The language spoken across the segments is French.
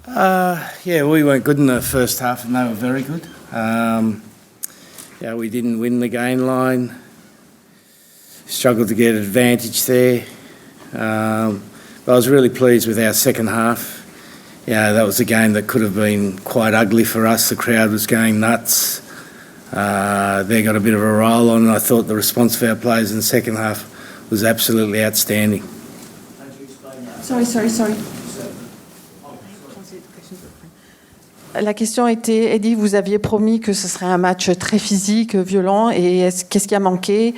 Yeah, we weren't good in the first half, and they were very good. Yeah, we didn't win the gain line. Struggled to get advantage there. But I was really pleased with our second half. Yeah, that was a game that could have been quite ugly for us. The crowd was going nuts. They got a bit of a roll on, and I thought the response of our players in the second half was absolutely outstanding. Sorry. La question était, Eddie, vous aviez promis que ce serait un match très physique, violent, et qu'est-ce qui a manqué?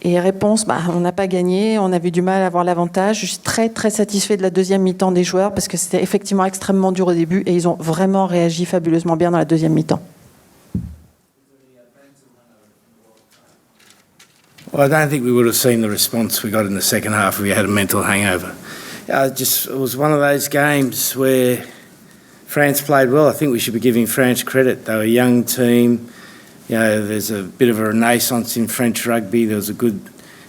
Et réponse, on n'a pas gagné, on avait du mal à avoir l'avantage. Je suis très très satisfait de la deuxième mi-temps des joueurs parce que c'était effectivement extrêmement dur au début et ils ont vraiment réagi fabuleusement bien dans la deuxième mi-temps. Well, I don't think we would have seen the response we got in the second half if we had a mental hangover. It was one of those games where France played well. I think we should be giving France credit. They were a young team. You know, there's a bit of a renaissance in French rugby. There was a good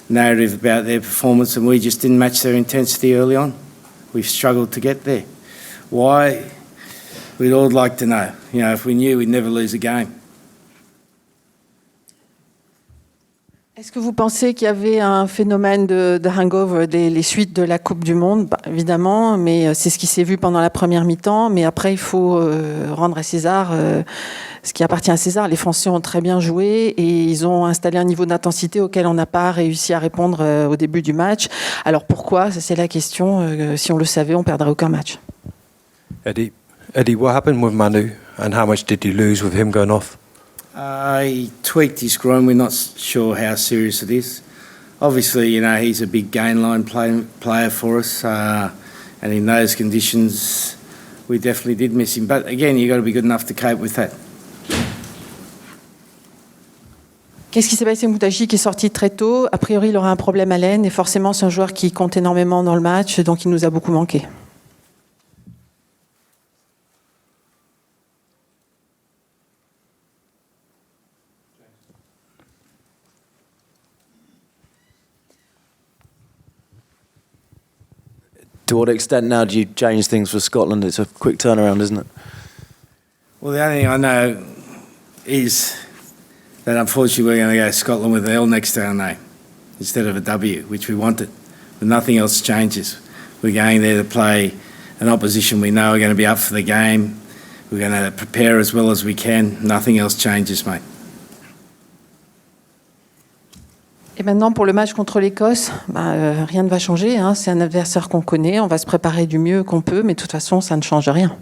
narrative about their performance, and we just didn't match their intensity early on. We've struggled to get there. Why? We'd all like to know. You know, if we knew, we'd never lose a game. Est-ce que vous pensez qu'il y avait un phénomène de hangover les suites de la Coupe du Monde? Évidemment, mais c'est ce qui s'est vu pendant la première mi-temps. Mais après, il faut rendre à César ce qui appartient à César. Les Français ont très bien joué et ils ont installé un niveau d'intensité auquel on n'a pas réussi à répondre au début du match. Alors pourquoi? Ça, c'est la question. Si on le savait, on ne perdrait aucun match. Eddie, what happened with Manu and how much did you lose with him going off? He tweaked his groin. We're not sure how serious it is. Obviously, you know, he's a big gain line player for us, and in those conditions, we definitely did miss him. But again, you've got to be good enough to cope with that. Qu'est-ce qui s'est passé? Moutaji qui est sorti très tôt. A priori, il aura un problème à l'aine et forcément, c'est un joueur qui compte énormément dans le match, donc il nous a beaucoup manqué. To what extent now do you change things for Scotland? It's a quick turnaround, isn't it? Well, the only thing I know is that unfortunately we're going to go to Scotland with an L next to our name instead of a W, which we wanted. But nothing else changes. We're going there to play an opposition we know are going to be up for the game. We're going to prepare as well as we can. Nothing else changes, mate. Et maintenant, pour le match contre l'Écosse, rien ne va changer. C'est un adversaire qu'on connaît. On va se préparer du mieux qu'on peut, mais de toute façon, ça ne change rien.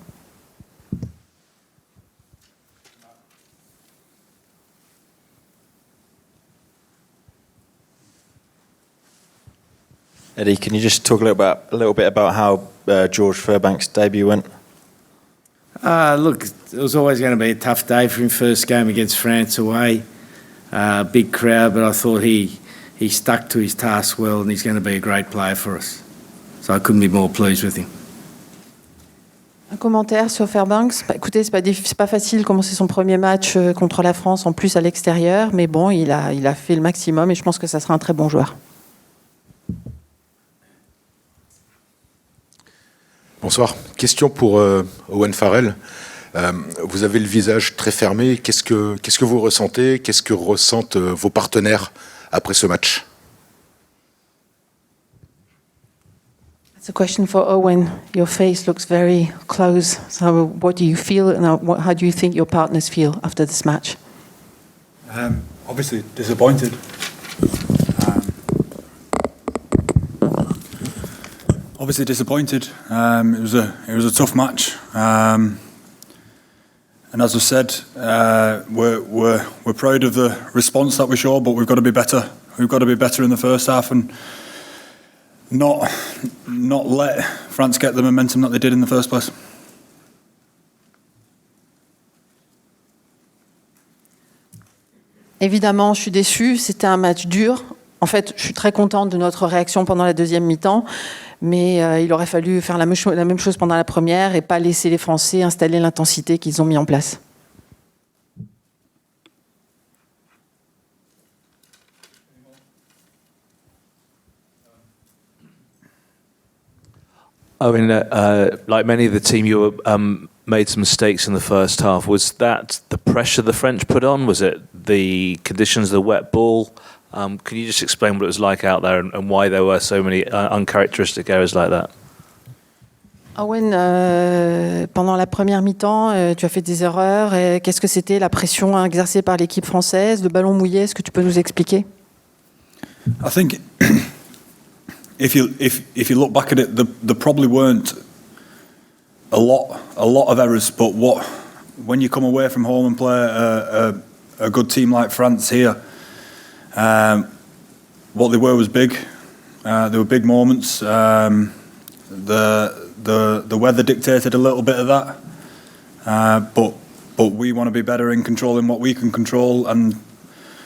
Eddie, can you just talk a little bit about how George Fairbanks' debut went? Look, it was always going to be a tough day for him. First game against France away. Big crowd, but I thought he stuck to his task well, and he's going to be a great player for us. So I couldn't be more pleased with him. Un commentaire sur Fairbanks. Écoutez, c'est pas facile de commencer son premier match contre la France, en plus à l'extérieur, mais bon, il a fait le maximum et je pense que ça sera un très bon joueur. Bonsoir. Question pour Owen Farrell. Vous avez le visage très fermé. Qu'est-ce que vous ressentez? Qu'est-ce que ressentent vos partenaires après ce match? It's a question for Owen. Your face looks very close. So what do you feel and how do you think your partners feel after this match? Obviously disappointed. Obviously disappointed. It was a tough match. And as I said, we're proud of the response that we showed, but we've got to be better. We've got to be better in the first half and not let France get the momentum that they did in the first place. Évidemment, je suis déçue. C'était un match dur. En fait, je suis très contente de notre réaction pendant la deuxième mi-temps. Mais il aurait fallu faire la même chose pendant la première et pas laisser les Français installer l'intensité qu'ils ont mis en place. Owen, like many of the team, you made some mistakes in the first half. Was that the pressure the French put on? Was it the conditions, the wet ball? Can you just explain what it was like out there and why there were so many uncharacteristic errors like that? Owen, pendant la première mi-temps, tu as fait des erreurs. Qu'est-ce que c'était la pression exercée par l'équipe française, le ballon mouillé? Est-ce que tu peux nous expliquer? I think if you look back at it, there probably weren't a lot of errors. But when you come away from home and play a good team like France here, what they were was big. There were big moments. The weather dictated a little bit of that, but we want to be better in controlling what we can control and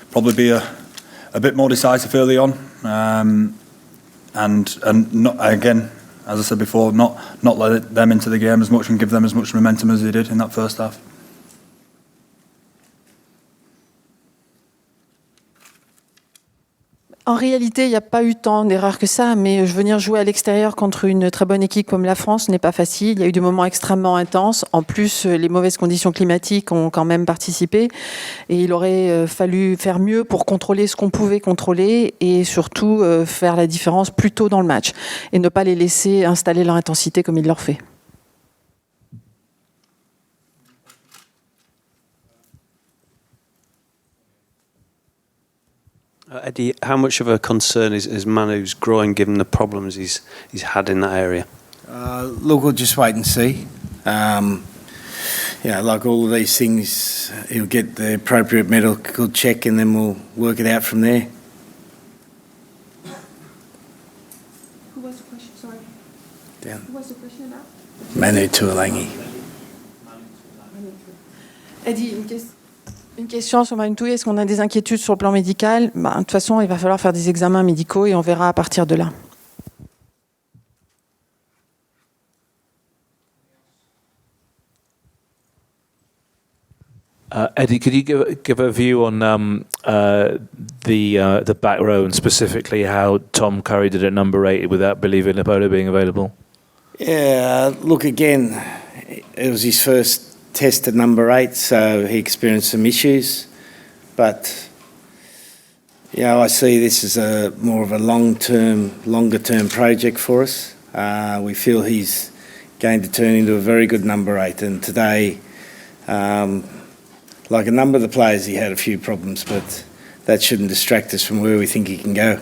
probably be a bit more decisive early on, and not, again, as I said before, not let them into the game as much and give them as much momentum as they did in that first half. En réalité, il n'y a pas eu tant d'erreurs que ça, mais venir jouer à l'extérieur contre une très bonne équipe comme la France n'est pas facile. Il y a eu des moments extrêmement intenses. En plus, les mauvaises conditions climatiques ont quand même participé. Et il aurait fallu faire mieux pour contrôler ce qu'on pouvait contrôler et surtout faire la différence plus tôt dans le match et ne pas les laisser installer leur intensité comme il leur fait. Eddie, how much of a concern is Manu's groin given the problems he's had in that area? Look, we'll just wait and see. Like all of these things, he'll get the appropriate medical check and then we'll work it out from there. Who was the question? Sorry. Down. Who was the question about? Manu Tuolangi. Eddie, une question sur Manu Tuolangi. Est-ce qu'on a des inquiétudes sur le plan médical? De toute façon, il va falloir faire des examens médicaux et on verra à partir de là. Eddie, could you give a view on the back row and specifically how Tom Curry did at number 8 without Billy Vunipola being available? Yeah, look, again, it was his first test at number 8, so he experienced some issues. But, I see this as more of a longer-term project for us. We feel he's going to turn into a very good number 8. And today, like a number of the players, he had a few problems, but that shouldn't distract us from where we think he can go.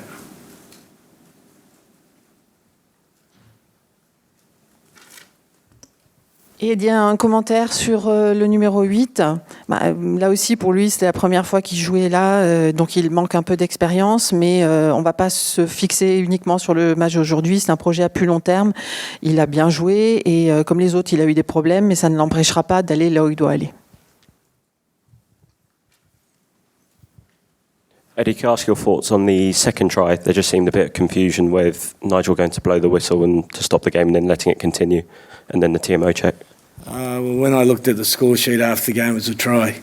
Et il y a un commentaire sur le numéro 8. Là aussi, pour lui, c'était la première fois qu'il jouait là, donc il manque un peu d'expérience, mais on ne va pas se fixer uniquement sur le match d'aujourd'hui. C'est un projet à plus long terme. Il a bien joué et comme les autres, il a eu des problèmes, mais ça ne l'empêchera pas d'aller là où il doit aller. Eddie, can I ask your thoughts on the second try? There just seemed a bit of confusion with Nigel going to blow the whistle and to stop the game and then letting it continue, and then the TMO check. When I looked at the score sheet after the game, it was a try.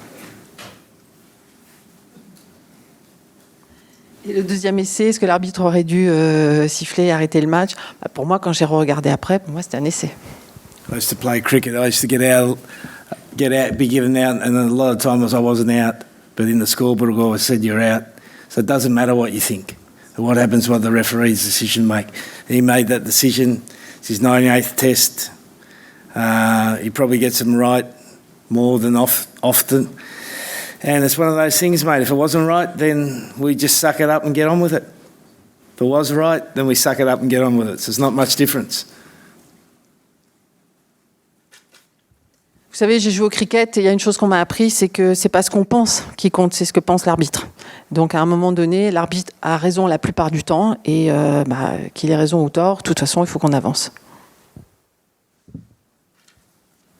Et le deuxième essai, est-ce que l'arbitre aurait dû siffler et arrêter le match? Pour moi, quand j'ai regardé après, pour moi, c'était un essai. I used to play cricket. I used to get out, be given out, and a lot of times I wasn't out. But in the scorebook, I always said you're out. So it doesn't matter what you think. What happens, what the referee's decision make. He made that decision. It's his 98th test. He probably gets them right more than often. And it's one of those things, mate. If it wasn't right, then we just suck it up and get on with it. If it was right, then we suck it up and get on with it. So there's not much difference. Vous savez, j'ai joué au cricket et il y a une chose qu'on m'a appris, c'est que c'est pas ce qu'on pense qui compte, c'est ce que pense l'arbitre. Donc à un moment donné, l'arbitre a raison la plupart du temps et qu'il ait raison ou tort, de toute façon, il faut qu'on avance.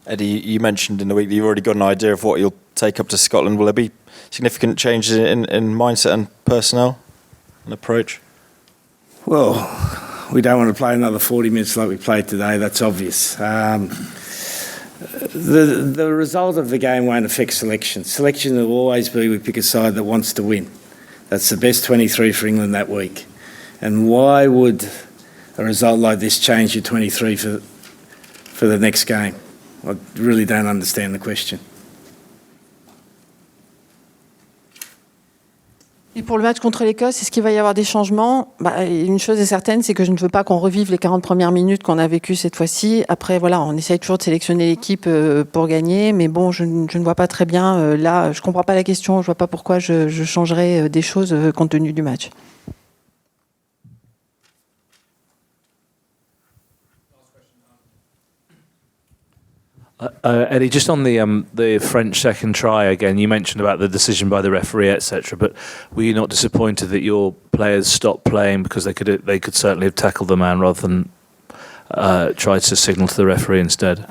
Eddie, you mentioned in the week that you've already got an idea of what you'll take up to Scotland. Will there be significant changes in mindset and personnel and approach? Well, we don't want to play another 40 minutes like we played today, that's obvious. The result of the game won't affect selection. Selection will always be we pick a side that wants to win. That's the best 23 for England that week. And why would a result like this change your 23 for the next game? I really don't understand the question. Et pour le match contre l'Écosse, est-ce qu'il va y avoir des changements? Une chose est certaine, c'est que je ne veux pas qu'on revive les 40 premières minutes qu'on a vécues cette fois-ci. Après, voilà, on essaye toujours de sélectionner l'équipe pour gagner, mais bon, je ne vois pas très bien. Là, je ne comprends pas la question, je ne vois pas pourquoi je changerais des choses compte tenu du match. Eddie, just on the French second try again, you mentioned about the decision by the referee, etc. But were you not disappointed that your players stopped playing because they could certainly have tackled the man rather than tried to signal to the referee instead?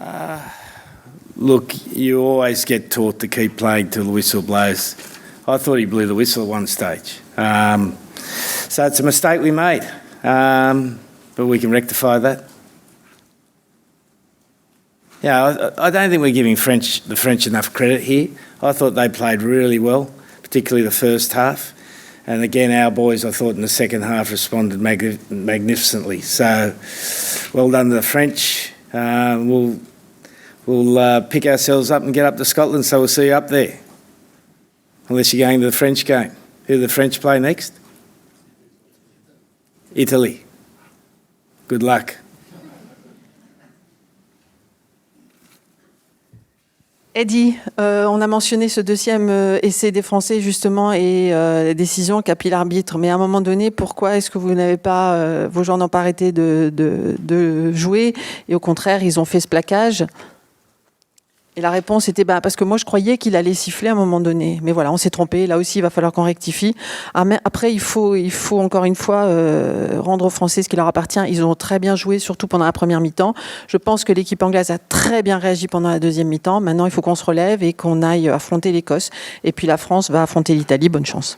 Look, you always get taught to keep playing till the whistle blows. I thought he blew the whistle at one stage. So it's a mistake we made, but we can rectify that. Yeah, I don't think we're giving the French enough credit here. I thought they played really well, particularly the first half. And again, our boys, I thought, in the second half responded magnificently. So, well done to the French. We'll pick ourselves up and get up to Scotland, so we'll see you up there. Unless you're going to the French game. Who do the French play next? Italy. Good luck. Eddie, on a mentionné ce deuxième essai des Français justement et la décision qu'a pris l'arbitre. Mais à un moment donné, pourquoi est-ce que vous n'avez pas, vos joueurs n'ont pas arrêté de jouer et au contraire, ils ont fait ce plaquage? Et la réponse était parce que moi je croyais qu'il allait siffler à un moment donné. Mais voilà, on s'est trompé. Là aussi, il va falloir qu'on rectifie. Après, il faut encore une fois rendre aux Français ce qui leur appartient. Ils ont très bien joué, surtout pendant la première mi-temps. Je pense que l'équipe anglaise a très bien réagi pendant la deuxième mi-temps. Maintenant, il faut qu'on se relève et qu'on aille affronter l'Écosse. Et puis la France va affronter l'Italie. Bonne chance.